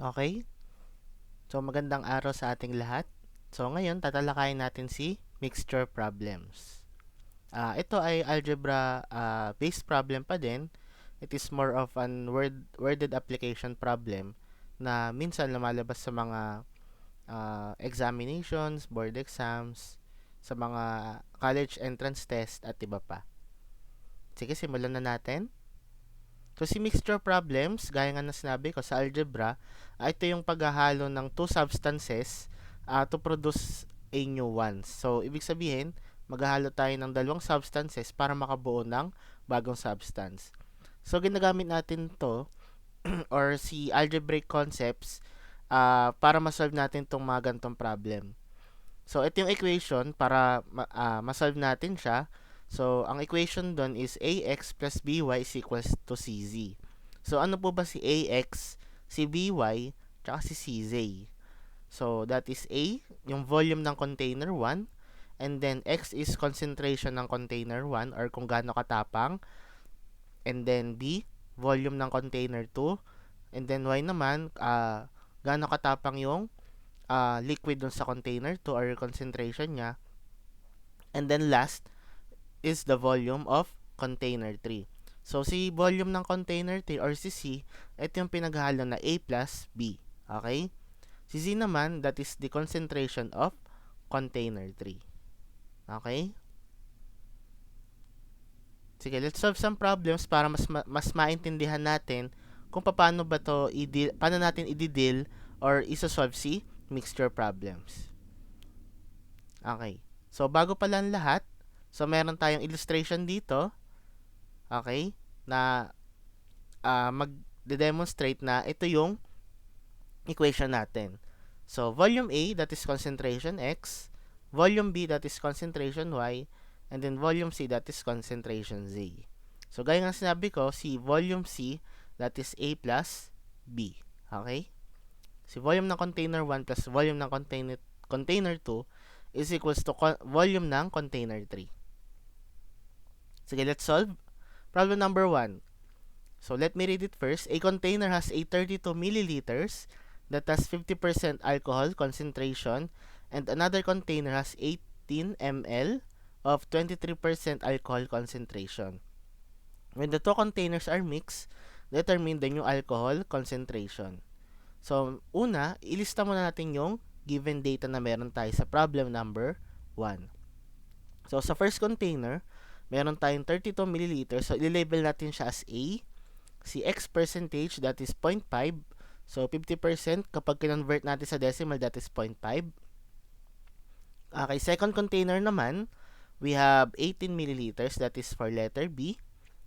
Okay? So, magandang araw sa ating lahat. So, ngayon, tatalakayin natin si mixture problems. Ito ay algebra based problem pa din. It is more of an worded application problem na minsan lumalabas sa mga examinations, board exams, sa mga college entrance test at iba pa. Sige, simulan na natin. So, si mixture problems, gaya nga na sinabi ko sa algebra, ito yung paghahalo ng two substances to produce a new one. So, ibig sabihin, maghahalo tayo ng dalawang substances para makabuo ng bagong substance. So, ginagamit natin to or si algebraic concepts para ma-solve natin itong mga ganitong problem. So, ito yung equation para ma-solve natin siya. So, ang equation doon is ax plus by is equals to cz. So, ano po ba si ax, si by, tsaka si cz? So, that is A, yung volume ng container 1, and then X is concentration ng container 1 or kung gaano katapang, and then B, volume ng container 2, and then Y naman, gaano katapang yung liquid dun sa container 2 or concentration niya, and then last is the volume of container 3. So, si volume ng container 3 or si C, ito yung pinaghalo na A plus B. Okay? Si Z naman, that is the concentration of container 3. Okay? Sige, let's solve some problems para mas maintindihan natin kung paano ba to paano natin i-deal or isa-solve si mixture problems. Okay. So, bago pa lang lahat, so meron tayong illustration dito, okay, na mag-demonstrate na ito yung equation natin. So, volume A, that is concentration X, volume B, that is concentration Y, and then volume C, that is concentration Z. So, gaya nga sinabi ko, si volume C, that is A plus B. Okay? Si volume ng container 1 plus volume ng container 2 is equals to volume ng container 3. Sige, let's solve. Problem number 1. So, let me read it first. A container has a 32 milliliters that has 50% alcohol concentration and another container has 18 ml of 23% alcohol concentration. When the two containers are mixed, determine the new alcohol concentration. So, una, ilista muna natin yung given data na meron tayo sa problem number 1. So, sa first container, meron tayong 32 milliliters. So, ililabel natin siya as A. Si X percentage, that is 0.5. So, 50% kapag kinonvert natin sa decimal, that is 0.5. Okay, second container naman, we have 18 milliliters, that is for letter B.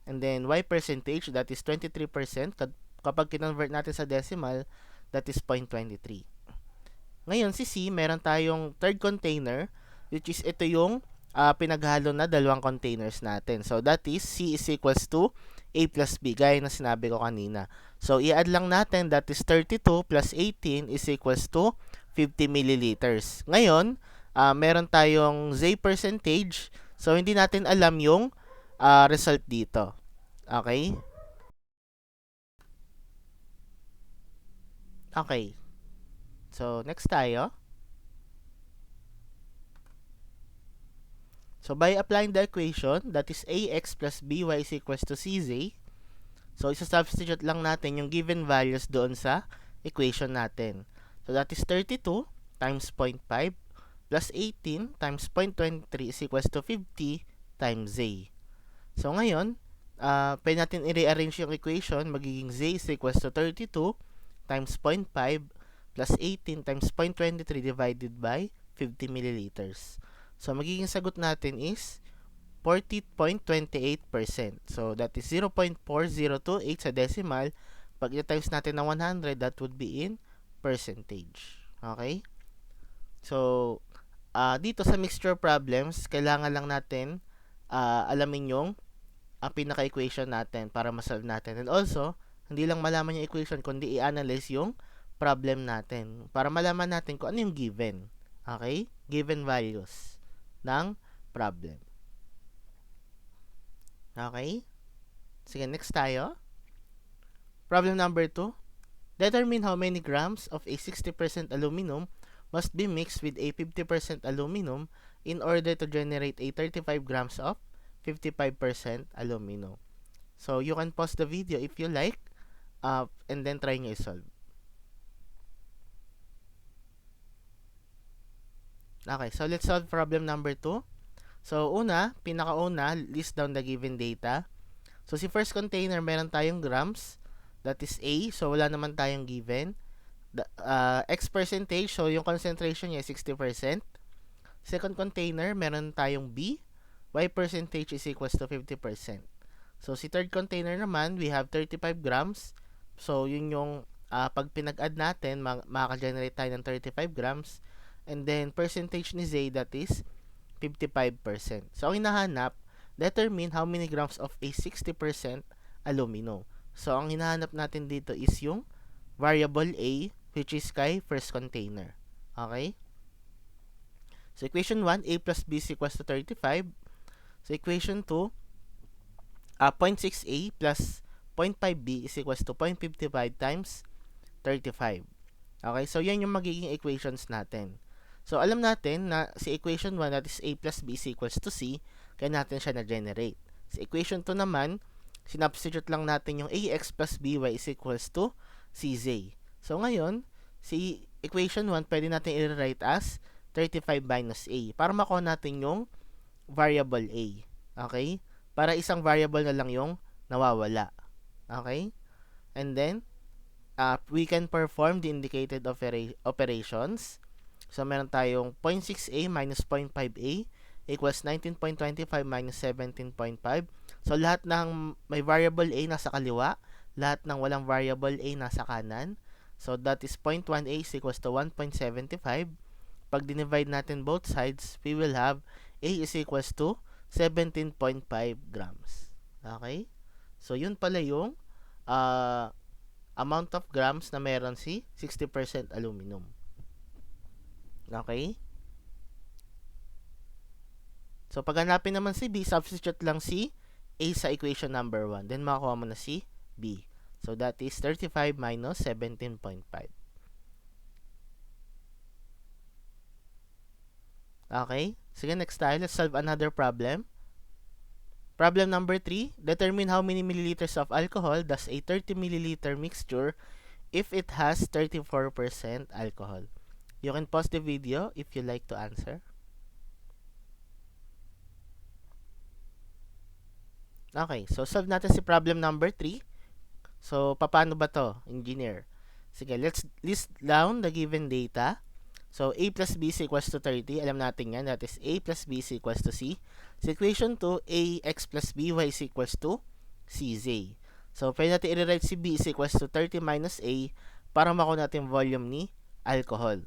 And then, Y percentage, that is 23%. Kapag kinonvert natin sa decimal, that is 0.23. Ngayon, si C, meron tayong third container, which is ito yung pinaghalo na dalawang containers natin. So, that is C is equals to A plus B, gaya na sinabi ko kanina. So, i-add lang natin, that is 32 plus 18 is equals to 50 milliliters. Ngayon, meron tayong Z percentage. So, hindi natin alam yung result dito. Okay? Okay. So, next tayo. So, by applying the equation, that is ax plus by is equals to cz. So, isa-substitute lang natin yung given values doon sa equation natin. So, that is 32 times 0.5 plus 18 times 0.23 is equals to 50 times z. So, ngayon, pwede natin i-rearrange yung equation. Magiging z is equals to 32 times 0.5 plus 18 times 0.23 divided by 50 milliliters. So, magiging sagot natin is 40.28%. So, that is 0.4028 sa decimal. Pag i-times natin ng 100, that would be in percentage. Okay? So, dito sa mixture problems, kailangan lang natin alamin yung pinaka-equation natin para ma-solve natin. And also, hindi lang malaman yung equation, kundi i-analyze yung problem natin para malaman natin kung ano yung given. Okay? Given values ng problem. Okay? Sige, next tayo. Problem number 2. Determine how many grams of a 60% aluminum must be mixed with a 50% aluminum in order to generate a 35 grams of 55% aluminum. So, you can pause the video if you like, and then try nyo i-solve. Okay, so let's solve problem number 2. So, pinakauna, list down the given data. So, si first container, meron tayong grams. That is A. So, wala naman tayong given. X percentage, so yung concentration niya is 60%. Second container, meron tayong B. Y percentage is equals to 50%. So, si third container naman, we have 35 grams. So, yun yung pag pinag-add natin, makaka-generate tayo ng 35 grams. And then, percentage ni Z, that is 55%. So, ang hinahanap, determine how many grams of a 60% aluminum. So, ang hinahanap natin dito is yung variable A, which is kay first container. Okay? So, equation 1, A plus B is equals to 35. So, equation 2, 0.6A plus 0.5B is equals to 0.55 times 35. Okay? So, yan yung magiging equations natin. So, alam natin na si equation 1, that is A plus B is equals to C, kaya natin siya na-generate. Si equation 2 naman, sinubstitute lang natin yung AX plus BY is equals to CZ. So, ngayon, si equation 1, pwede natin i-write as 35 minus A para makuha natin yung variable A. Okay? Para isang variable na lang yung nawawala. Okay? And then, we can perform the indicated operations. So, meron tayong 0.6A minus 0.5A equals 19.25 minus 17.5. So, lahat ng may variable A nasa kaliwa, lahat ng walang variable A nasa kanan. So, that is 0.1A is equals to 1.75. Pag dinivide natin both sides, we will have A is equals to 17.5 grams. Okay? So, yun pala yung amount of grams na meron si 60% aluminum. Okay? So, pag hanapin naman si B, substitute lang si A sa equation number 1. Then, makakuha mo na si B. So, that is 35 minus 17.5. Okay? Sige, next tayo. Let's solve another problem. Problem number 3. Determine how many milliliters of alcohol does a 30 milliliter mixture if it has 34% alcohol. You can pause the video if you like to answer. Okay, so solve natin si problem number 3. So, paano ba to, engineer? Sige, let's list down the given data. So, A plus B is equals to 30. Alam natin yan. That is A plus B is equals to C. So, equation 2, AX plus BY is equals to CZ. So, pwede natin i-rewrite si B is equals to 30 minus A para makuha natin volume ni alcohol.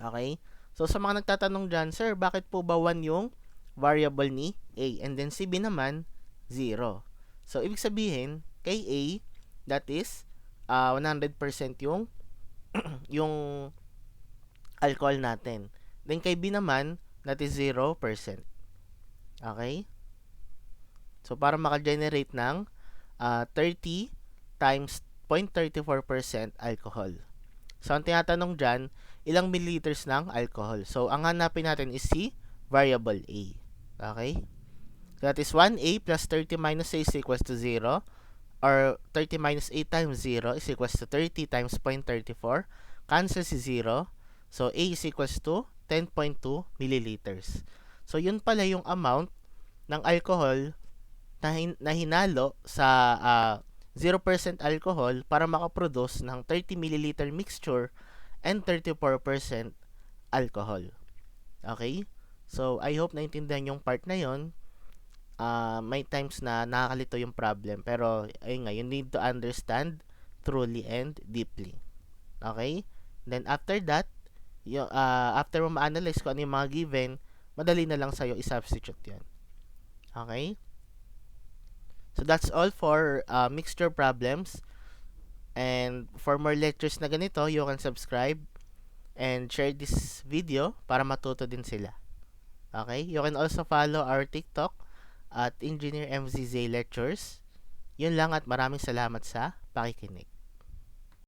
Okay? So, sa mga nagtatanong dyan, sir, bakit po ba 1 yung variable ni A? And then si B naman, 0. So, ibig sabihin, kay A, that is 100% yung yung alcohol natin. Then, kay B naman, that is 0%. Okay? So, para maka-generate ng 30 times 0.34% alcohol. So, ang tinatanong dyan, ilang milliliters ng alcohol. So, ang hanapin natin is si variable A. Okay? So, that is 1A plus 30 minus A is equals to 0. Or 30 minus A times 0 is equals to 30 times 0.34. Cancel si 0. So, A is equals to 10.2 milliliters. So, yun pala yung amount ng alcohol na hinalo sa 0% alcohol para makaproduce ng 30 milliliter mixture and 34% alcohol. Okay? So, I hope naintindihan yung part na yon. May times na nakakalito yung problem. Pero, ayun nga, you need to understand truly and deeply. Okay? Then, after that, after mo ma-analyze kung ano yung mga given, madali na lang sa'yo i-substitute yan. Okay? So, that's all for mixture problems. And for more lectures na ganito, you can subscribe and share this video para matuto din sila. Okay? You can also follow our TikTok at Engineer MZZ Lectures. Yun lang at maraming salamat sa pakikinig.